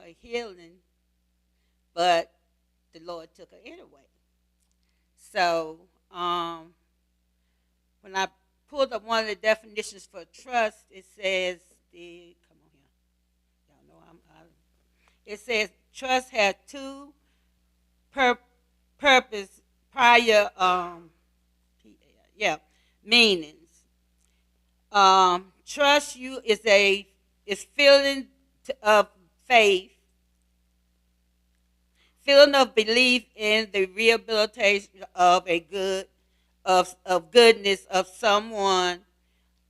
a healing, but the Lord took her anyway. So when I pulled up one of the definitions for trust, it says come on here, y'all know it says trust has two purpose prior yeah meanings. Trust you is feeling of faith, feeling of belief in the rehabilitation of a good of goodness of someone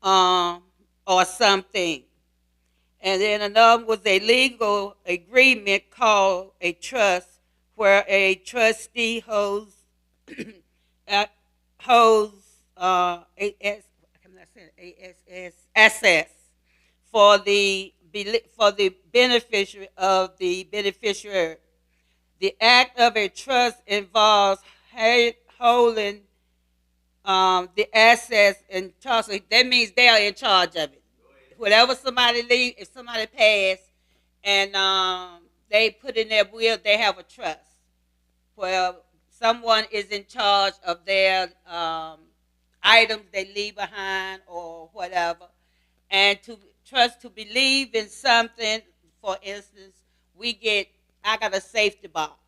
or something. And then another was a legal agreement called a trust, where a trustee holds holds assets for the beneficiary of the beneficiary. The act of a trust involves holding the assets in charge. So that means they are in charge of it. Whatever somebody leave, if somebody passed and they put in their will, they have a trust where someone is in charge of their items they leave behind or whatever. And to trust, to believe in something, for instance, I got a safety box.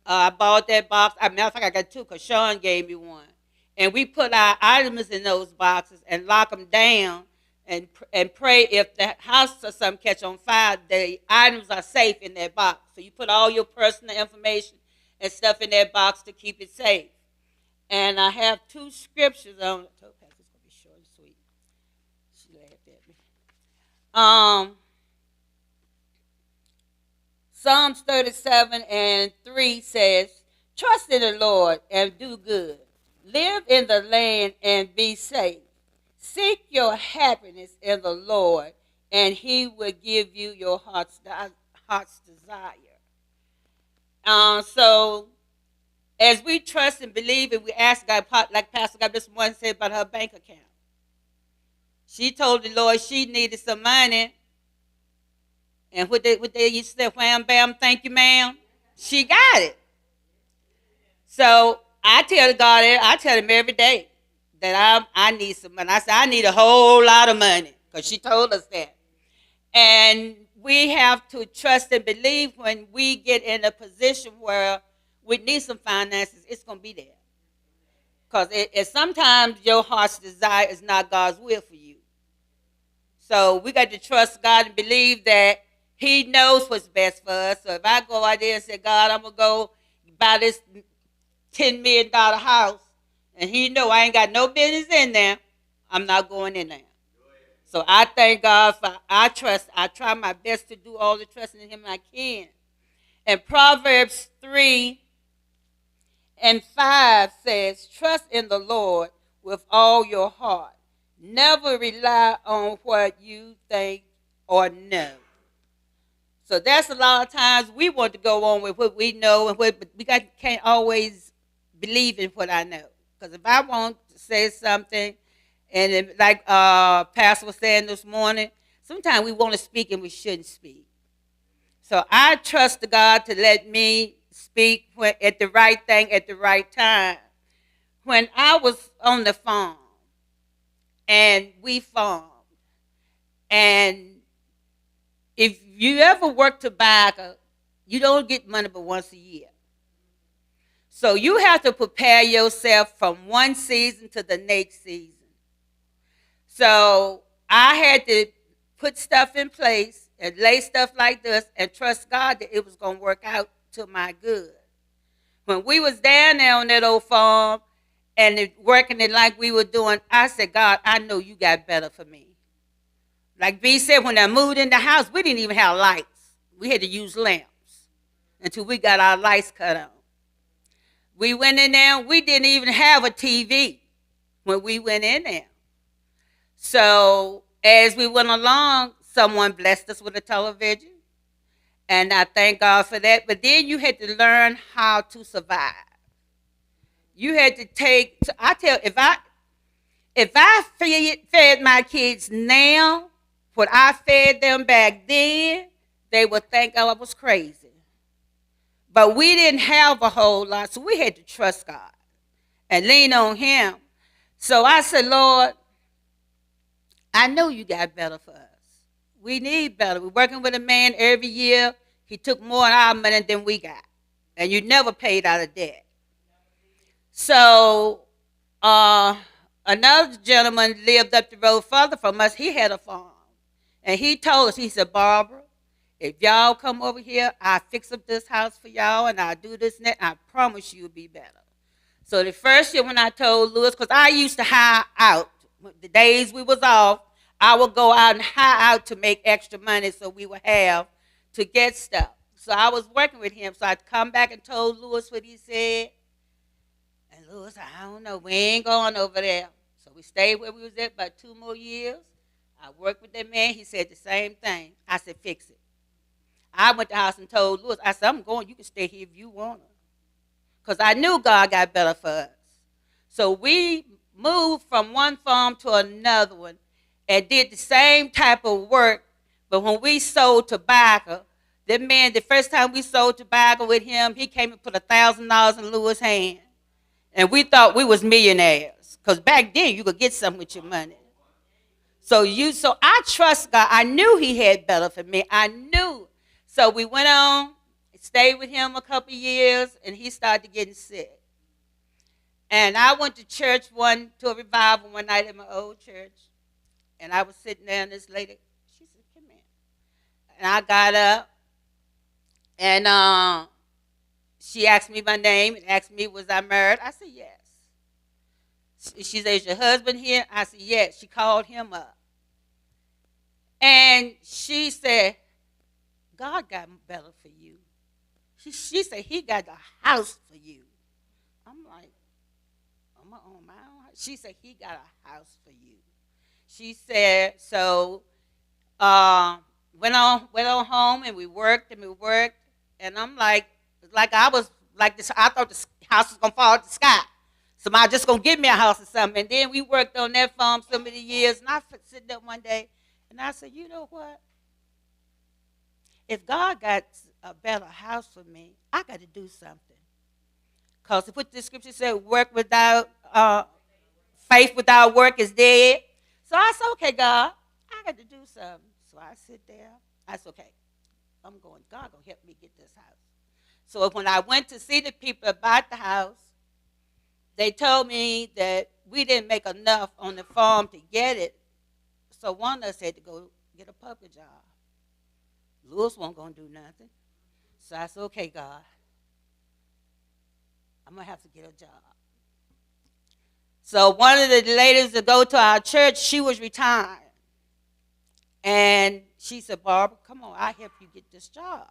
I bought that box. As a matter of fact, I got two because Sean gave me one. And we put our items in those boxes and lock them down and pray if the house or something catch on fire, the items are safe in that box. So you put all your personal information and stuff in that box to keep it safe. And I have two scriptures on it. I told Pastor it's going to be short and sweet. She laughed at me. Psalms 37:3 says, trust in the Lord and do good. Live in the land and be safe. Seek your happiness in the Lord, and he will give you your heart's desire. So as we trust and believe and we ask God, like Pastor God this morning said about her bank account. She told the Lord she needed some money. And what they used to say, wham, bam, thank you, ma'am. She got it. So I tell him every day that I need some money. I said, I need a whole lot of money because she told us that. And we have to trust and believe when we get in a position where we need some finances, it's going to be there. Because sometimes your heart's desire is not God's will for you. So we got to trust God and believe that he knows what's best for us. So if I go out there and say, God, I'm going to go buy this $10 million house, and he know I ain't got no business in there, I'm not going in there. So I thank God for I trust. I try my best to do all the trusting in him I can. And Proverbs 3:5 says, trust in the Lord with all your heart. Never rely on what you think or know. So that's a lot of times we want to go on with what we know, and but can't always believe in what I know. Because if I want to say something, and like Pastor was saying this morning, sometimes we want to speak and we shouldn't speak. So I trust God to let me speak at the right thing at the right time. When I was on the farm, and we farmed, and if you ever work tobacco, you don't get money but once a year. So you have to prepare yourself from one season to the next season. So I had to put stuff in place and lay stuff like this and trust God that it was going to work out to my good. When we was down there on that old farm and working it like we were doing, I said, God, I know you got better for me. Like B said, when I moved in the house, we didn't even have lights. We had to use lamps until we got our lights cut on. We went in there, we didn't even have a TV when we went in there. So as we went along, someone blessed us with a television. And I thank God for that. But then you had to learn how to survive. You had to if I fed my kids now what I fed them back then, they would think I was crazy. But we didn't have a whole lot, so we had to trust God and lean on Him. So I said, Lord, I know you got better for us. We need better. We're working with a man every year. He took more of our money than we got. And you never paid out of debt. So another gentleman lived up the road further from us. He had a farm. And he told us, he said, Barbara, if y'all come over here, I'll fix up this house for y'all and I'll do this and that. I promise you it'll be better. So the first year when I told Lewis, because I used to hire out, the days we was off, I would go out and hire out to make extra money so we would have to get stuff. So I was working with him. So I'd come back and told Lewis what he said. And Lewis said, I don't know, we ain't going over there. So we stayed where we was at about 2 more years. I worked with that man. He said the same thing. I said, fix it. I went to the house and told Lewis, I said, I'm going. You can stay here if you want to. Because I knew God got better for us. So we moved from one farm to another one and did the same type of work. But when we sold tobacco, that man, the first time we sold tobacco with him, he came and put $1,000 in Lewis' hand. And we thought we was millionaires. Because back then, you could get something with your money. So I trust God. I knew he had better for me. I knew. So we went on, stayed with him a couple of years, and he started getting sick. And I went to church to a revival one night at my old church. And I was sitting there, and this lady, she said, come here. And I got up, and she asked me my name and asked me, was I married? I said, yes. She said, is your husband here? I said, yes. She called him up. And she said, God got better for you. She said, he got a house for you. I'm like, I'm on my own house. She said, he got a house for you. She said, so went on home and we worked. And I'm like I was like this. I thought the house was going to fall out the sky. Somebody just going to give me a house or something. And then we worked on that farm so many years. And I sitting there one day and I said, you know what? If God got a better house for me, I got to do something. Because what the scripture said, faith without work is dead. So I said, okay, God, I got to do something. So I sit there. I said, okay, I'm going. God going to help me get this house. So when I went to see the people about the house, they told me that we didn't make enough on the farm to get it. So one of us had to go get a public job. Lewis wasn't going to do nothing. So I said, okay, God, I'm going to have to get a job. So one of the ladies that go to our church, she was retired. And she said, Barbara, come on, I'll help you get this job.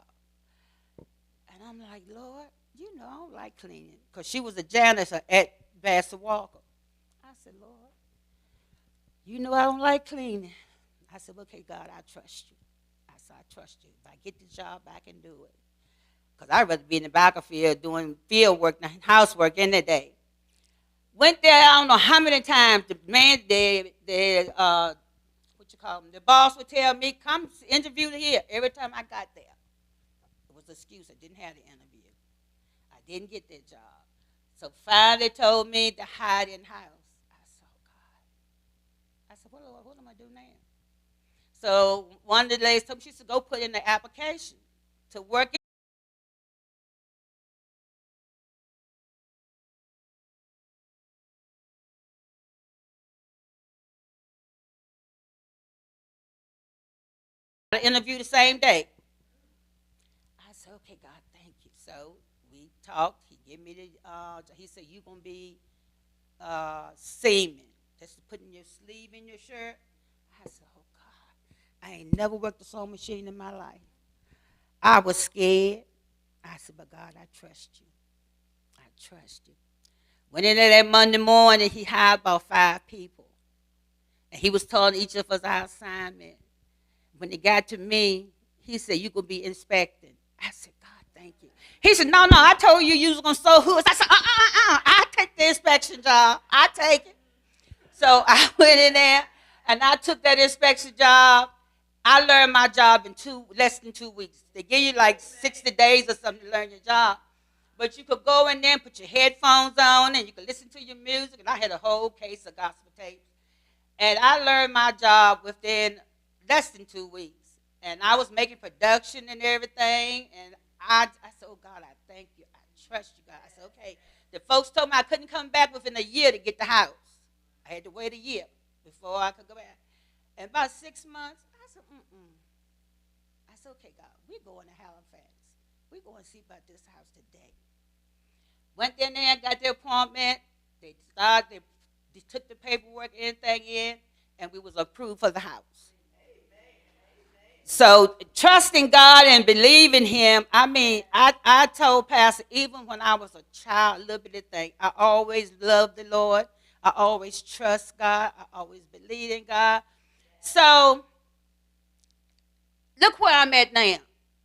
And I'm like, Lord, you know I don't like cleaning. Because she was a janitor at Vassar Walker. I said, Lord, you know I don't like cleaning. I said, okay, God, I trust you. I said, I trust you. If I get the job, I can do it. Because I'd rather be in the battlefield doing field work than housework any day. Went there, I don't know how many times. The man, the boss would tell me, come interview here. Every time I got there, it was an excuse. I didn't have the interview. I didn't get that job. So finally told me to hide in house. I said, oh, God. I said, what am I doing now? So one of the ladies told me, she said, go put in the application to work. Interview the same day. I said, okay, God, thank you. So we talked. He gave me he said, you're going to be seaming. That's putting your sleeve in your shirt. I said, oh, God. I ain't never worked a sewing machine in my life. I was scared. I said, but God, I trust you. I trust you. Went in there that Monday morning, he hired about 5 people. And he was telling each of us our assignment. When it got to me, he said, you're going to be inspecting. I said, God, thank you. He said, no, I told you was going to sew hoods. I said, I'll take the inspection job. I'll take it. So I went in there, and I took that inspection job, I learned my job in less than 2 weeks. They give you like 60 days or something to learn your job. But you could go in there and put your headphones on and you could listen to your music. And I had a whole case of gospel tapes. And I learned my job within less than 2 weeks. And I was making production and everything. And I said, oh, God, I thank you. I trust you, God. I said, okay. The folks told me I couldn't come back within a year to get the house. I had to wait a year before I could go back. And about 6 months, I said, I said, okay, God, we're going to Halifax. We're going to see about this house today. Went in there and got the appointment. They took the paperwork, everything in, and we was approved for the house. So trusting God and believing Him, I told Pastor, even when I was a child, little bitty thing, I always loved the Lord. I always trust God. I always believe in God. So look where I'm at now.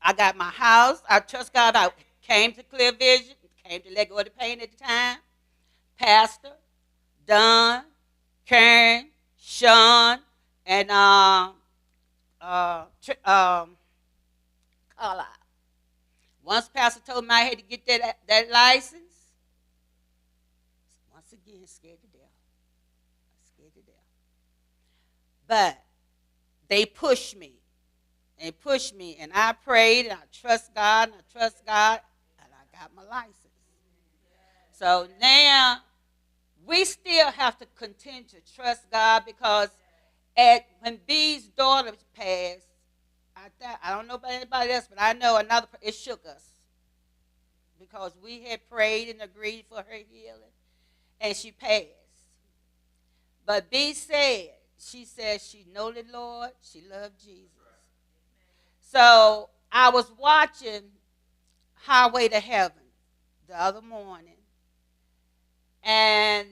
I got my house. I trust God. I came to Clear Vision, came to Let Go of the Pain at the time. Pastor, Don, Karen, Sean, and Carlisle. Once Pastor told me I had to get that license, once again, scared to death. Scared to death. But they pushed me. And pushed me, and I prayed, and I trust God, and I got my license. So now, we still have to continue to trust God because when B's daughter passed, I don't know about anybody else, but I know it shook us because we had prayed and agreed for her healing, and she passed. But B said, she know the Lord, she loved Jesus. So I was watching Highway to Heaven the other morning, and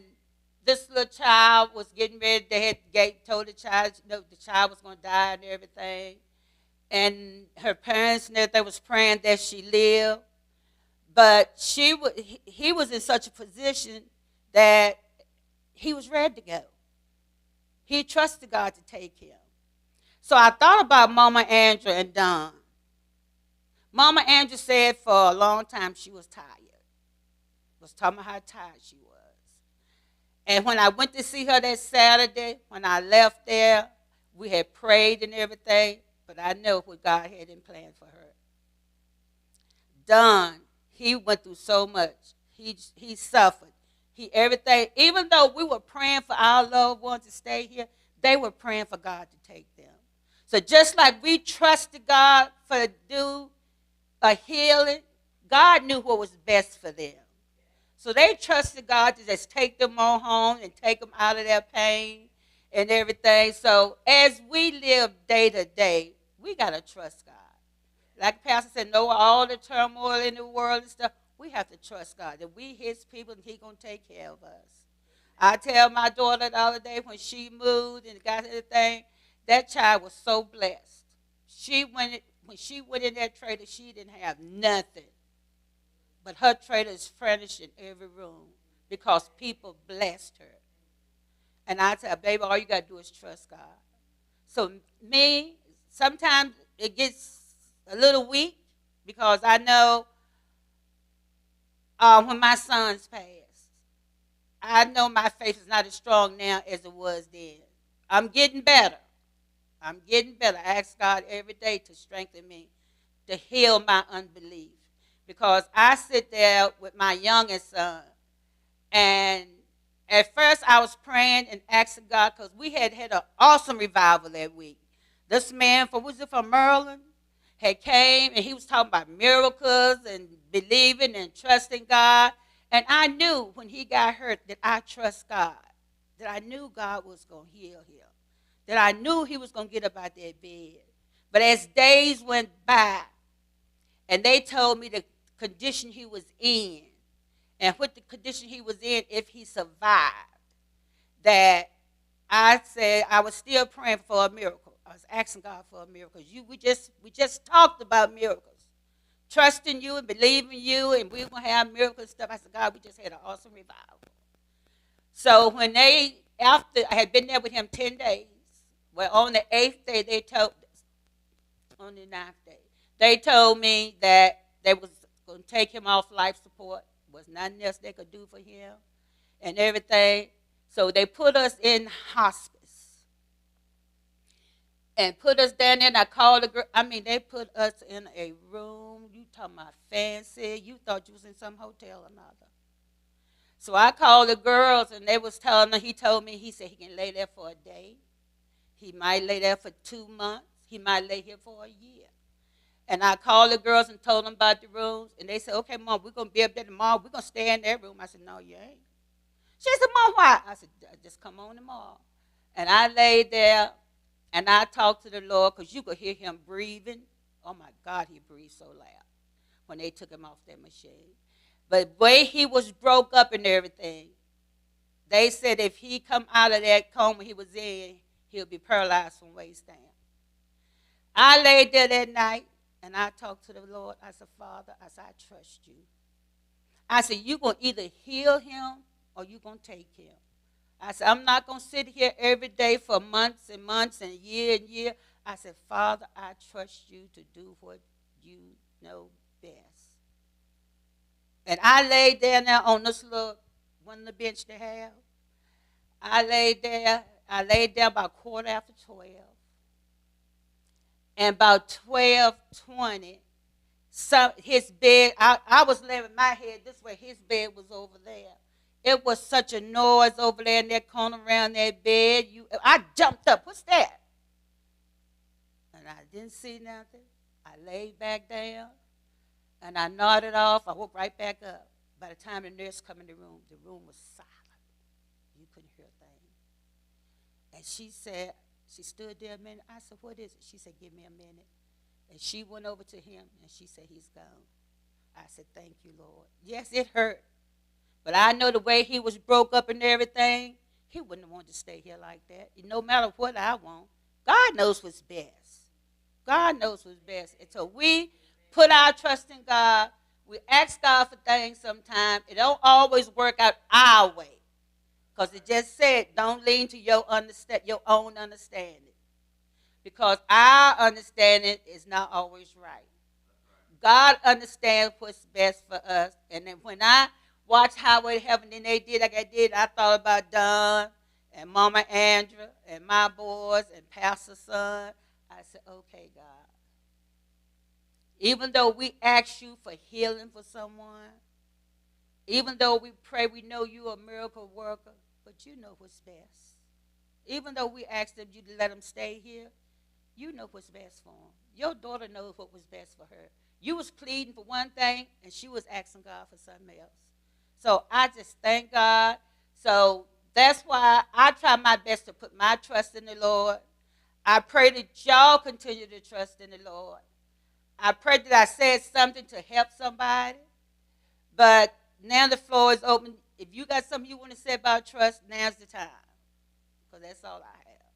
this little child was getting ready. They had told the child, the child was going to die and everything, and her parents and everything was praying that she lived, but he was in such a position that he was ready to go. He trusted God to take him. So I thought about Mama Andrew and Don. Mama Andrew said for a long time she was tired. Was talking about how tired she was. And when I went to see her that Saturday, when I left there, we had prayed and everything, but I know what God had in plan for her. Don, he went through so much. He suffered. Everything, even though we were praying for our loved ones to stay here, they were praying for God to take them. So just like we trusted God to do a healing, God knew what was best for them. So they trusted God to just take them on home and take them out of their pain and everything. So as we live day to day, we got to trust God. Like the pastor said, know all the turmoil in the world and stuff. We have to trust God that we His people and He's going to take care of us. I tell my daughter the other day when she moved and got everything, that child was so blessed. When she went in that trailer, she didn't have nothing. But her trailer is furnished in every room because people blessed her. And I tell her, baby, all you got to do is trust God. So me, sometimes it gets a little weak because I know when my sons passed, I know my faith is not as strong now as it was then. I'm getting better. I ask God every day to strengthen me, to heal my unbelief. Because I sit there with my youngest son, and at first I was praying and asking God, because we had an awesome revival that week. This man from Maryland had came, and he was talking about miracles and believing and trusting God. And I knew when he got hurt that I trust God, that I knew God was going to heal him, that I knew he was going to get up out that bed. But as days went by, and they told me the condition he was in, and what the condition he was in if he survived, that I said I was still praying for a miracle. I was asking God for a miracle. We just talked about miracles. Trusting you and believing you, and we're going to have miracles and stuff. I said, God, we just had an awesome revival. So after I had been there with him 10 days, well, on the 8th day, they told On the ninth day. They told me that they was going to take him off life support. Was nothing else they could do for him and everything. So they put us in hospice and put us down there. And I called the girl. I mean, they put us in a room. You talking about fancy. You thought you was in some hotel or another. So I called the girls, and they was telling her, he told me, he said he can lay there for a day. He might lay there for 2 months. He might lay here for a year. And I called the girls and told them about the rooms. And they said, okay, Mom, we're going to be up there tomorrow. We're going to stay in their room. I said, no, you ain't. She said, Mom, why? I said, just come on tomorrow. And I laid there, and I talked to the Lord, because you could hear him breathing. Oh, my God, he breathed so loud when they took him off that machine. But the way he was broke up and everything, they said if he come out of that coma he was in, he'll be paralyzed from waist down. I laid there that night, and I talked to the Lord. I said, Father, I said, I trust you. I said, you're going to either heal him or you're going to take him. I said, I'm not going to sit here every day for months and months and year. I said, Father, I trust you to do what you know best. And I laid there now on this little one of the bench they have. I laid there about 12:15. And about 12:20, his bed, I was laying my head this way, his bed was over there. It was such a noise over there in that corner around that bed. I jumped up. What's that? And I didn't see nothing. I laid back down, and I nodded off. I woke right back up. By the time the nurse came in the room was silent. You couldn't hear a thing. And she said, she stood there a minute. I said, what is it? She said, give me a minute. And she went over to him, and she said, he's gone. I said, thank you, Lord. Yes, it hurt. But I know the way he was broke up and everything, he wouldn't have wanted to stay here like that. No matter what I want, God knows what's best. God knows what's best. And so we put our trust in God. We ask God for things sometimes. It don't always work out our way. Because it just said, don't lean to your own understanding. Because our understanding is not always right. God understands what's best for us. And then when I watched Highway to Heaven, and they did like I did, I thought about Don and Mama Andra and my boys and Pastor's son. I said, okay, God. Even though we ask you for healing for someone, even though we pray, we know you're a miracle worker, but you know what's best. Even though we asked them you to let them stay here, you know what's best for them. Your daughter knows what was best for her. You was pleading for one thing, and she was asking God for something else. So I just thank God. So that's why I try my best to put my trust in the Lord. I pray that y'all continue to trust in the Lord. I pray that I said something to help somebody. But now the floor is open. If you got something you want to say about trust, now's the time. Because that's all I have.